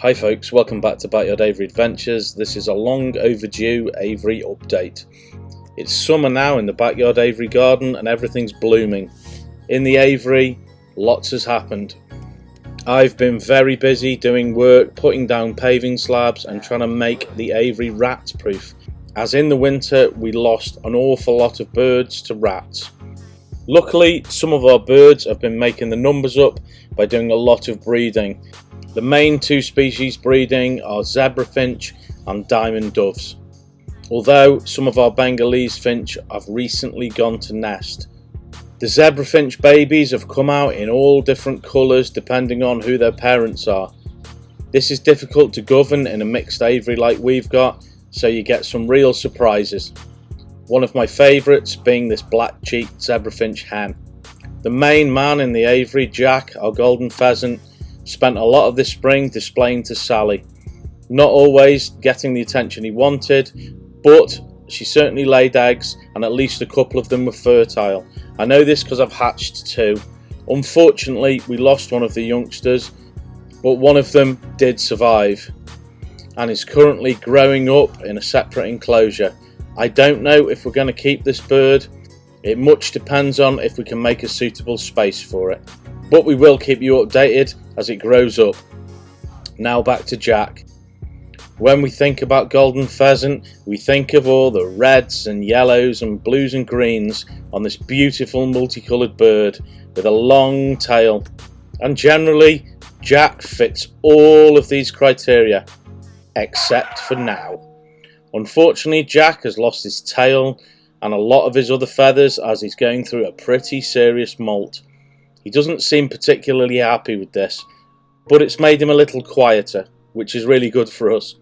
Hi folks, welcome back to Backyard Aviary Adventures. This is a long overdue aviary update. It's summer now in the backyard aviary garden and everything's blooming. In the aviary, lots has happened. I've been very busy doing work, putting down paving slabs and trying to make the aviary rat proof. As in the winter, we lost an awful lot of birds to rats. Luckily, some of our birds have been making the numbers up by doing a lot of breeding. The main two species breeding are zebra finch and diamond doves, although some of our Bengalese finch have recently gone to nest. The zebra finch babies have come out in all different colours depending on who their parents are. This is difficult to govern in a mixed aviary like we've got, so you get some real surprises. One of my favourites being this black-cheeked zebra finch hen. The main man in the aviary, Jack, our golden pheasant, spent a lot of this spring displaying to Sally. Not always getting the attention he wanted, but she certainly laid eggs and at least a couple of them were fertile. I know this because I've hatched two. Unfortunately, we lost one of the youngsters, but one of them did survive and is currently growing up in a separate enclosure. I don't know if we're going to keep this bird. It much depends on if we can make a suitable space for it. But we will keep you updated as it grows up. Now back to Jack. When we think about golden pheasant, we think of all the reds and yellows and blues and greens on this beautiful multicoloured bird with a long tail. And generally, Jack fits all of these criteria, except for now. Unfortunately, Jack has lost his tail and a lot of his other feathers as he's going through a pretty serious molt. He doesn't seem particularly happy with this, but it's made him a little quieter, which is really good for us.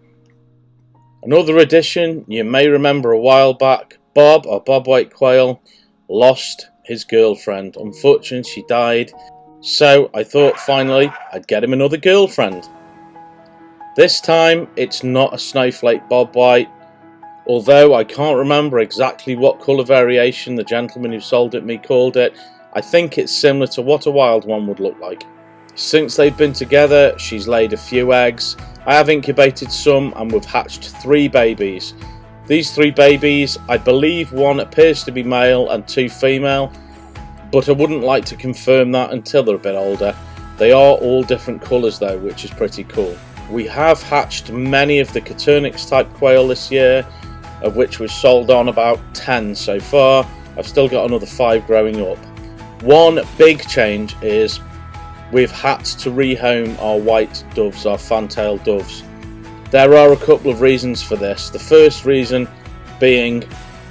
Another addition, you may remember a while back, Bob, our Bobwhite quail, lost his girlfriend. Unfortunately, she died, so I thought finally I'd get him another girlfriend. This time, it's not a snowflake Bobwhite, although I can't remember exactly what colour variation the gentleman who sold it me called it. I think it's similar to what a wild one would look like. Since they've been together, she's laid a few eggs. I have incubated some and we've hatched 3 babies. These 3 babies, I believe one appears to be male and 2 female, but I wouldn't like to confirm that until they're a bit older. They are all different colours though, which is pretty cool. We have hatched many of the Caturnix type quail this year, of which we've sold on about 10 so far. I've still got another 5 growing up. One big change is we've had to rehome our white doves, our fantail doves. There are a couple of reasons for this. The first reason being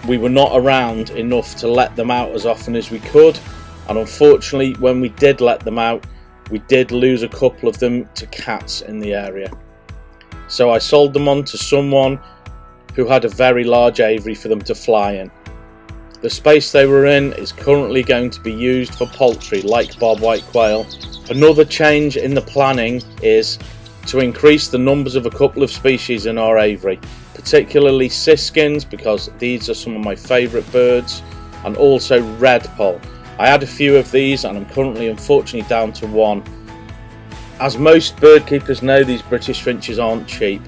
we were not around enough to let them out as often as we could, and unfortunately when we did let them out, we did lose a couple of them to cats in the area. So I sold them on to someone who had a very large aviary for them to fly in. The space they were in is currently going to be used for poultry like Bobwhite quail. Another change in the planning is to increase the numbers of a couple of species in our aviary, particularly siskins, because these are some of my favourite birds, and also redpoll. I had a few of these and I'm currently unfortunately down to 1. As most bird keepers know, these British finches aren't cheap,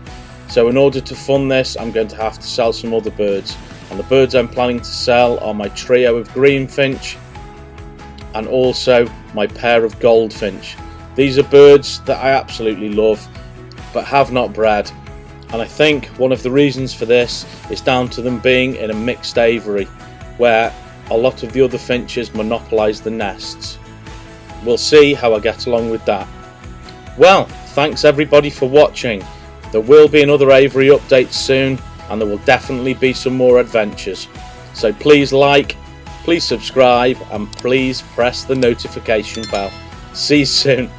so in order to fund this I'm going to have to sell some other birds. And the birds I'm planning to sell are my trio of greenfinch and also my pair of goldfinch. These are birds that I absolutely love but have not bred, and I think one of the reasons for this is down to them being in a mixed aviary where a lot of the other finches monopolise the nests. We'll see how I get along with that. Well, thanks everybody for watching. There will be another aviary update soon, and there will definitely be some more adventures. So please like, please subscribe, and please press the notification bell. See you soon.